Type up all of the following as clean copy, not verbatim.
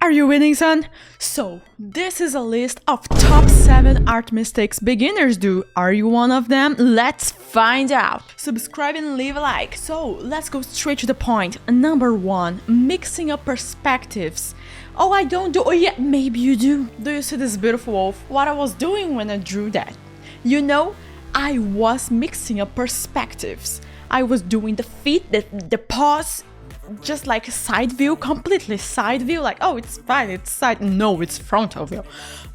Are you winning, son? So, this is a list of top 7 art mistakes beginners do. Are you one of them? Let's find out. Subscribe and leave a like. So, let's go straight to the point. Number 1, mixing up perspectives. Oh, I don't do. Oh, yeah, maybe you do. Do you see this beautiful wolf? What I was doing when I drew that? You know, I was mixing up perspectives. I was doing the feet, the paws, just like a side view, completely side view, like, oh, it's fine, it's side, no, it's frontal view.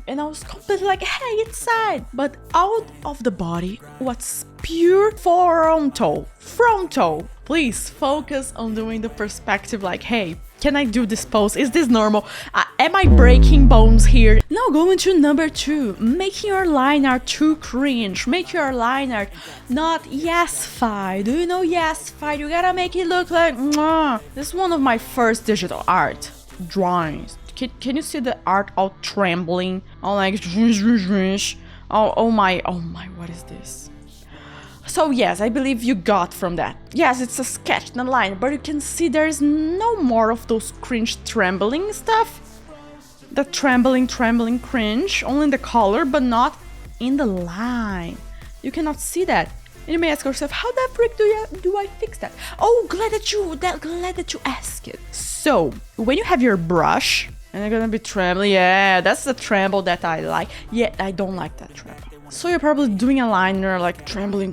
And I was completely like, hey, it's side. But out of the body, what's pure frontal. Please focus on doing the perspective, like, hey, can I do this pose? Is this normal? Am I breaking bones here? Now going to number 2, making your line art too cringe. Make your line art not yes-fi. Do you know yes-fi? You gotta make it look like, mwah. This is one of my first digital art drawings. Can you see the art all trembling? All like, oh my, what is this? So yes, I believe you got from that. Yes, it's a sketch, not a line, but you can see there's no more of those cringe trembling stuff. The trembling cringe, only in the color, but not in the line. You cannot see that. And you may ask yourself, how the frick do I fix that? Oh, glad that you asked it. So, when you have your brush, and you're gonna be trembling, yeah, that's the tremble that I like. Yeah, I don't like that tremble. So you're probably doing a line and you're like trembling.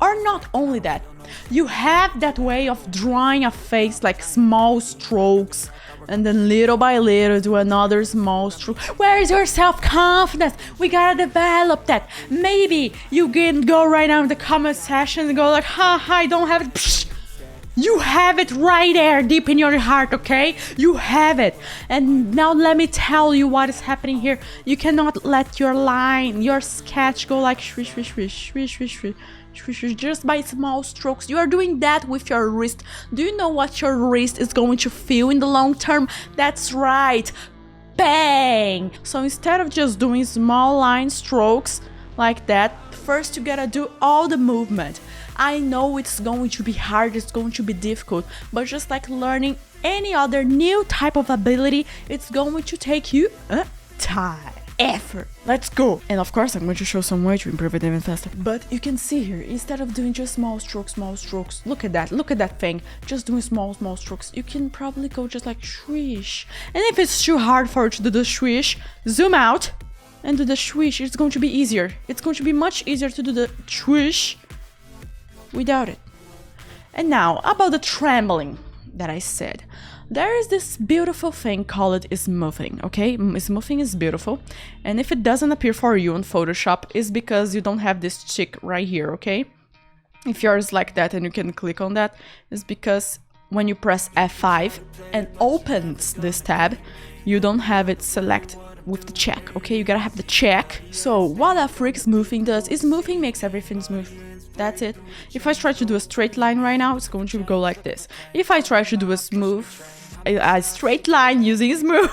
Or not only that, you have that way of drawing a face like small strokes and then little by little do another small stroke. Where is your self-confidence? We gotta develop that. Maybe you can go right now in the comment section and go like, I don't have it. Psh! You have it right there, deep in your heart, okay? You have it. And now let me tell you what is happening here. You cannot let your line, your sketch go like swish, just by small strokes. You are doing that with your wrist. Do you know what your wrist is going to feel in the long term? That's right. Bang! So instead of just doing small line strokes like that, first you gotta do all the movement. I know it's going to be hard, it's going to be difficult, but just like learning any other new type of ability, it's going to take you time, effort. Let's go. And of course, I'm going to show some way to improve it even faster. But you can see here, instead of doing just small strokes, look at that thing, just doing small strokes, you can probably go just like swish. And if it's too hard for you to do the swish, zoom out and do the swish. It's going to be easier. It's going to be much easier to do the swish without it. And now, about the trembling that I said. There is this beautiful thing called smoothing, okay? Smoothing is beautiful. And if it doesn't appear for you on Photoshop, it's because you don't have this tick right here, okay? If yours is like that and you can click on that, it's because when you press F5 and opens this tab, you don't have it selected with the check, okay? You gotta have the check. So what a freak smoothing does is smoothing makes everything smooth. That's it. If I try to do a straight line right now, it's going to go like this. If I try to do a straight line using smooth,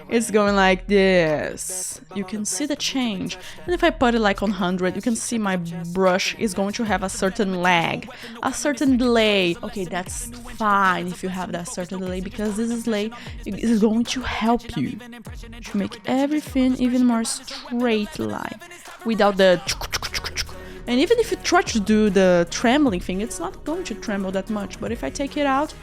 it's going like this. You can see the change. And if I put it like on 100, you can see my brush is going to have a certain lag, a certain delay. Okay, that's fine if you have that certain delay, because this delay is going to help you to make everything even more straight line without the. And even if you try to do the trembling thing, it's not going to tremble that much. But if I take it out,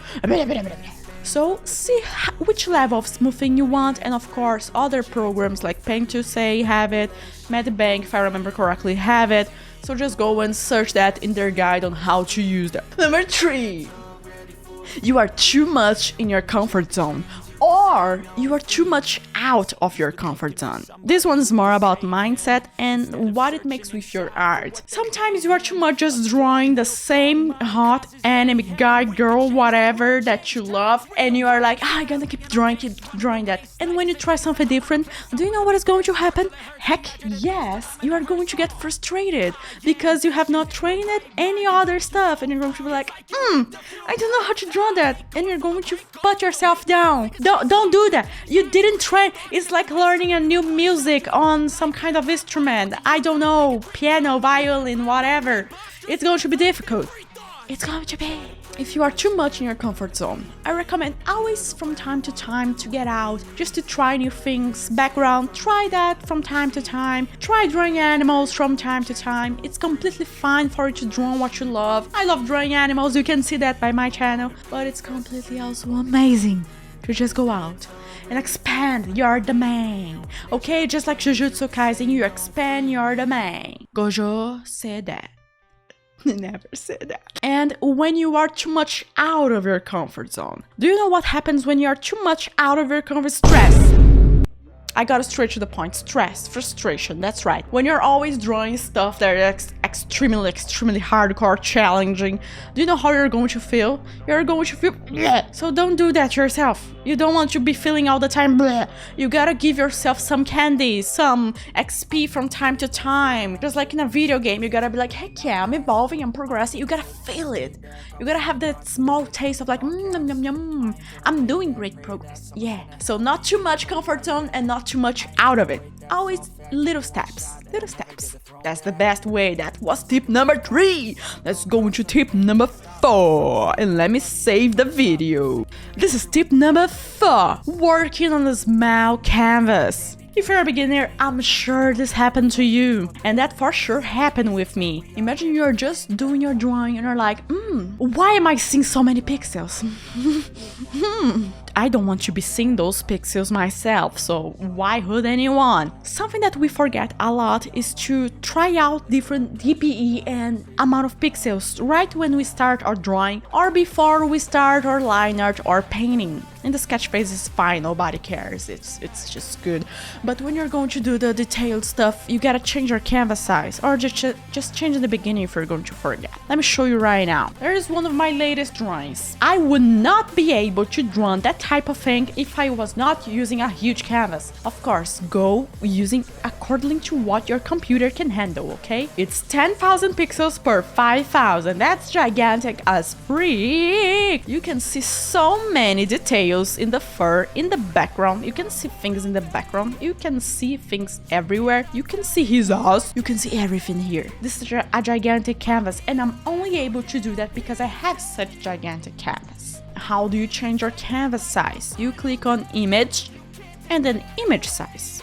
so see which level of smoothing you want. And of course, other programs like Paint2Say have it, MadBank, if I remember correctly, have it. So just go and search that in their guide on how to use that. Number 3, you are too much in your comfort zone, or you are too much out of your comfort zone. This one is more about mindset and what it makes with your art. Sometimes you are too much just drawing the same hot anime guy, girl, whatever that you love, and you are like, I'm gonna keep drawing that. And when you try something different, do you know what is going to happen? Heck yes, you are going to get frustrated because you have not trained any other stuff, and you're going to be like, I don't know how to draw that, and you're going to put yourself down. Don't do that. You didn't train. It's like learning a new music on some kind of instrument. I don't know, piano, violin, whatever. It's going to be difficult. It's going to be If you are too much in your comfort zone, I recommend always from time to time to get out, just to try new things, background, try that from time to time, try drawing animals from time to time. It's completely fine for you to draw what you love. I love drawing animals, you can see that by my channel, but it's completely also amazing to just go out and expand your domain, okay? Just like Jujutsu Kaisen, you expand your domain. Gojo said that. Never said that. And when you are too much out of your comfort zone, do you know what happens when you are too much out of your comfort? Stress. I got straight to the point. Stress, frustration, that's right. When you're always drawing stuff that is extremely hardcore, challenging, do you know how you're going to feel? You're going to feel bleh. So don't do that yourself. You don't want to be feeling all the time bleh. You gotta give yourself some candy, some XP from time to time. Just like in a video game, you gotta be like, heck yeah, I'm evolving, I'm progressing. You gotta feel it. You gotta have that small taste of like, yum, yum, yum. I'm doing great progress. Yeah. So not too much comfort zone and not too much out of it. Always little steps. Little steps. That's the best way. That was tip number 3. Let's go into tip number 4. And let me save the video. This is tip number 4. Working on a small canvas. If you're a beginner, I'm sure this happened to you. And that for sure happened with me. Imagine you're just doing your drawing and you're like, why am I seeing so many pixels? I don't want to be seeing those pixels myself, so why would anyone? Something that we forget a lot is to try out different DPE and amount of pixels right when we start our drawing or before we start our line art or painting. In the sketch phase is fine, nobody cares, it's just good. But when you're going to do the detailed stuff, you gotta change your canvas size or just change in the beginning if you're going to forget. Let me show you right now. There is one of my latest drawings. I would not be able to draw that type of thing if I was not using a huge canvas. Of course, go using according to what your computer can handle, okay? It's 10,000 pixels per 5,000. That's gigantic as freak. You can see so many details in the fur, in the background. You can see things in the background. You can see things everywhere. You can see his ass. You can see everything here. This is a gigantic canvas, and I'm only able to do that because I have such gigantic canvas. How do you change your canvas size? You click on image and then image size.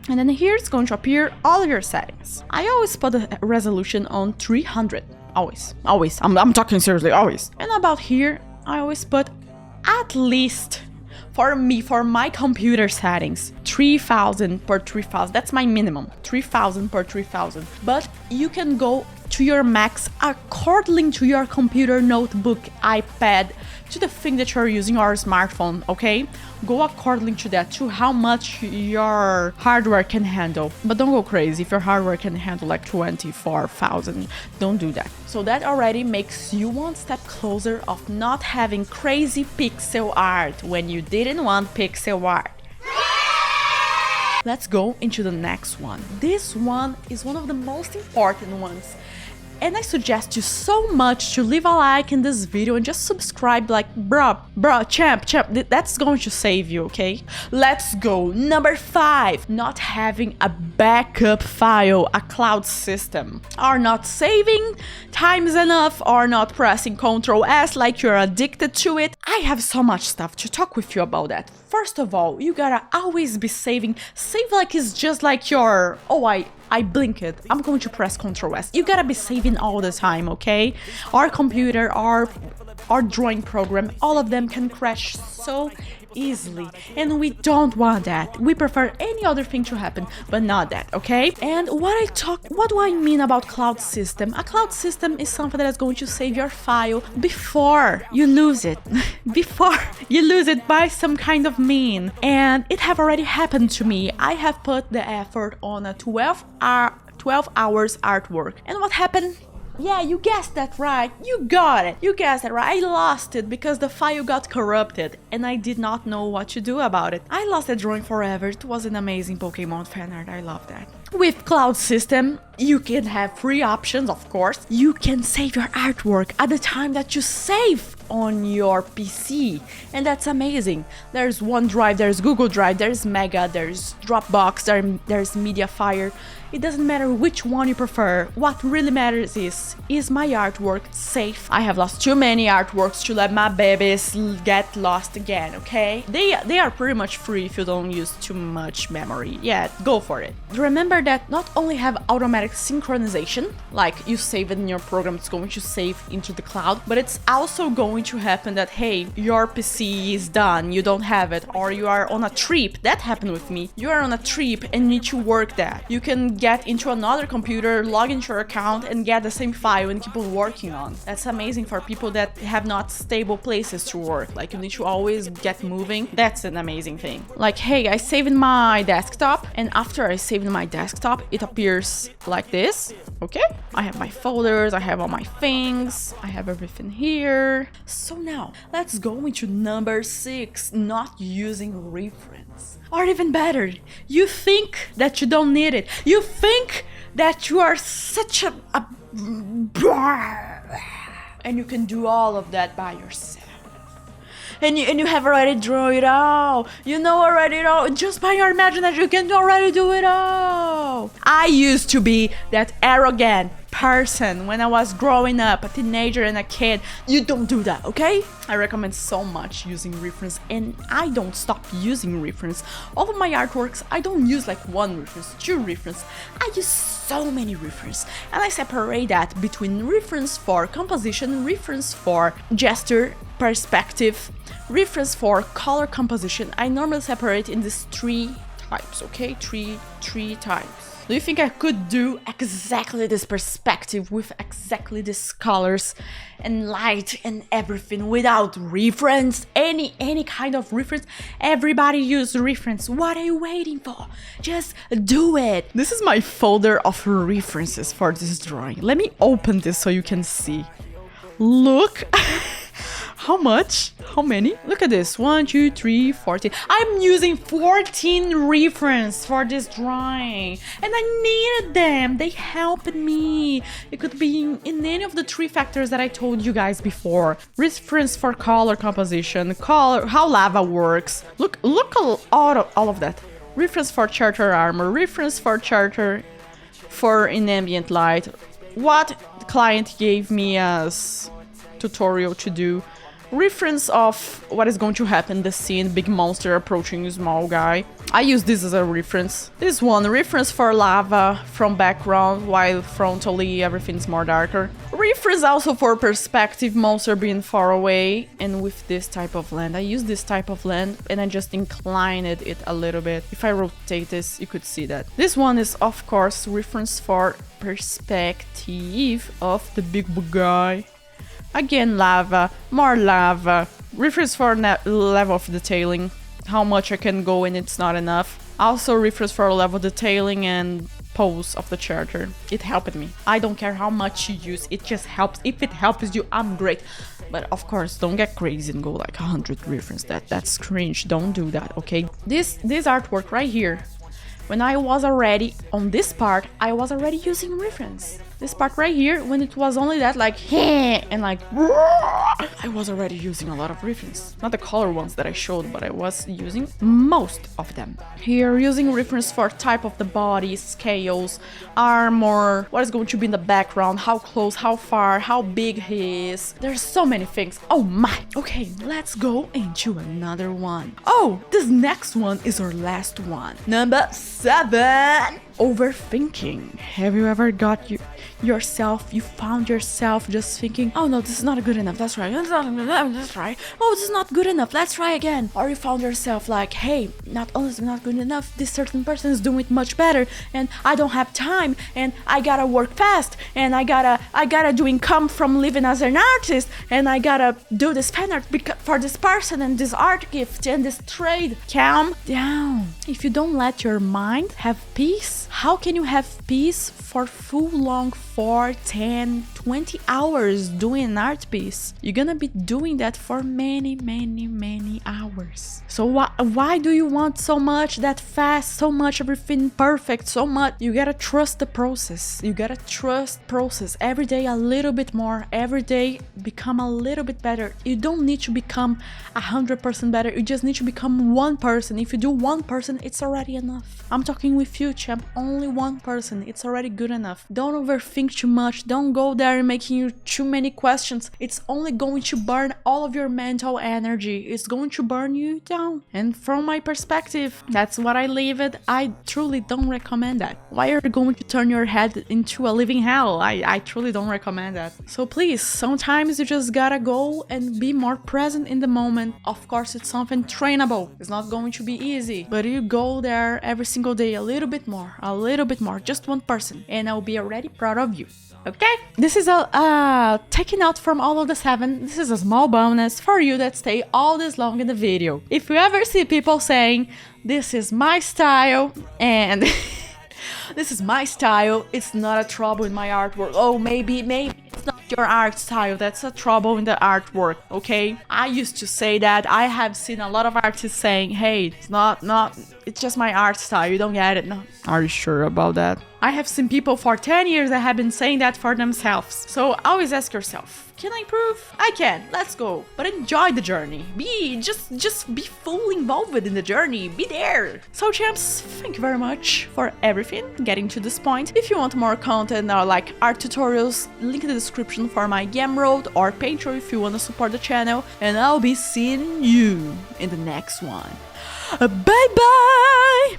And then here it's going to appear all of your settings. I always put the resolution on 300. Always. I'm talking seriously, always. And about here, I always put at least, for me, for my computer settings, 3000 per 3000. That's my minimum. 3000 per 3000. But you can go to your max according to your computer, notebook, iPad, to the thing that you're using, or smartphone, okay? Go according to that, to how much your hardware can handle. But don't go crazy. If your hardware can handle like 24,000, don't do that. So that already makes you one step closer of not having crazy pixel art when you didn't want pixel art. Let's go into the next one. This one is one of the most important ones. And I suggest you so much to leave a like in this video and just subscribe, like, bro, champ, that's going to save you, okay? Let's go. Number 5, not having a backup file, a cloud system. Or not saving times enough, or not pressing Ctrl S like you're addicted to it. I have so much stuff to talk with you about that. First of all, you gotta always be saving. Save like it's just like your, oh, I blinked. I'm going to press Ctrl S. You gotta be saving all the time, okay? Our computer, our drawing program, all of them can crash so easily, and we don't want that. We prefer any other thing to happen, but not that, okay? And what do I mean about cloud system? A cloud system is something that is going to save your file before you lose it. Before you lose it by some kind of mean. And it have already happened to me. I have put the effort on a 12 hours artwork. And what happened? Yeah, you guessed that right. You got it. You guessed it right. I lost it because the file got corrupted and I did not know what to do about it. I lost that drawing forever. It was an amazing Pokemon fan art. I love that. With cloud system, You can have free options, of course. You can save your artwork at the time that you save on your PC, and that's amazing. There's OneDrive, there's Google Drive, there's Mega, there's Dropbox, there's Mediafire. It doesn't matter which one you prefer. What really matters is my artwork safe? I have lost too many artworks to let my babies get lost again, okay? They are pretty much free if you don't use too much memory. Yeah, go for it. Remember that not only have automatic synchronization, like you save it in your program, it's going to save into the cloud, but it's also going to happen that, hey, your PC is done, you don't have it, or you are on a trip. That happened with me. You are on a trip and need to work that. You can get into another computer, log into your account, and get the same file and keep on working on. That's amazing for people that have not stable places to work. Like, you need to always get moving. That's an amazing thing. Like, hey, I saved in my desktop, and after I saved in my desktop, it appears like this. Okay, I have my folders, I have all my things, I have everything here. So now, let's go into number 6, not using reference. Or even better, you think that you don't need it. You think that you are such a and you can do all of that by yourself. And you have already drawn it all. You know already it all. Just by your imagination, you can already do it all. I used to be that arrogant person when I was growing up, a teenager and a kid. You don't do that, okay? I recommend so much using reference, and I don't stop using reference. All of my artworks, I don't use like one reference, 2 reference. I use so many reference, and I separate that between reference for composition, reference for gesture, perspective, reference for color composition. I normally separate in these 3 types, okay? Three types. Do you think I could do exactly this perspective with exactly these colors and light and everything without reference? Any kind of reference? Everybody use reference. What are you waiting for? Just do it. This is my folder of references for this drawing. Let me open this so you can see. Look. How much? How many? Look at this. 1, 2, 3, 14. I'm using 14 reference for this drawing. And I needed them. They helped me. It could be in any of the 3 factors that I told you guys before. Reference for color composition, color, how lava works. Look all of that. Reference for charter armor, reference for charter for in ambient light. What the client gave me as tutorial to do. Reference of what is going to happen, the scene, big monster approaching a small guy. I use this as a reference. This one, reference for lava from background, while frontally everything's more darker. Reference also for perspective, monster being far away, and with this type of land. I use this type of land and I just inclined it a little bit. If I rotate this, you could see that. This one is, of course, reference for perspective of the big guy. Again, lava, more lava. Reference for level of detailing, how much I can go and it's not enough. Also reference for level detailing and pose of the character. It helped me. I don't care how much you use, it just helps. If it helps you, I'm great. But of course, don't get crazy and go like 100 reference. That's cringe. Don't do that, okay? This artwork right here, when I was already on this part, I was already using reference. This part right here, when it was only that, like, and like, I was already using a lot of reference. Not the color ones that I showed, but I was using most of them. Here, using reference for type of the body, scales, armor, what is going to be in the background, how close, how far, how big he is. There's so many things. Oh my! Okay, let's go into another one. Oh, this next one is our last one. Number 7. Overthinking. Have you ever got yourself, you found yourself just thinking, oh no, this is not good enough, let's try, let's try, oh, this is not good enough, let's try again. Or you found yourself like, hey, not only is it not good enough, this certain person is doing it much better, and I don't have time, and I gotta work fast, and I gotta do income from living as an artist, and I gotta do this fan art for this person, and this art gift, and this trade. Calm down. If you don't let your mind have peace, how can you have peace for full long 4, 10, 20 hours doing an art piece, you're gonna be doing that for many hours. So why do you want so much that fast, so much everything perfect, so much? You gotta trust the process. You gotta trust process. Every day a little bit more, every day become a little bit better. You don't need to become 100% better. You just need to become 1%. If you do 1%, it's already enough. I'm talking with you, champ. Only 1%. It's already good enough. Don't overthink too much. Don't go there making you too many questions. It's only going to burn all of your mental energy. It's going to burn you down. And from my perspective, that's what I leave it. I truly don't recommend that. Why are you going to turn your head into a living hell? I truly don't recommend that. So please, sometimes you just gotta go and be more present in the moment. Of course, it's something trainable. It's not going to be easy, but you go there every single day a little bit more, just 1%, and I'll be already proud of you. Okay? This is a taking out from all of the 7. This is a small bonus for you that stay all this long in the video. If you ever see people saying, this is my style, and this is my style, it's not a trouble in my artwork. Oh, maybe it's not your art style, that's a trouble in the artwork, okay? I used to say that. I have seen a lot of artists saying, hey, it's not, it's just my art style, you don't get it. No. Are you sure about that? I have seen people for 10 years that have been saying that for themselves. So always ask yourself, can I improve? I can, let's go. But enjoy the journey. Just be fully involved in the journey. Be there. So champs, thank you very much for everything, getting to this point. If you want more content or like art tutorials, link in the description for my Gumroad or Patreon if you want to support the channel. And I'll be seeing you in the next one. Bye bye!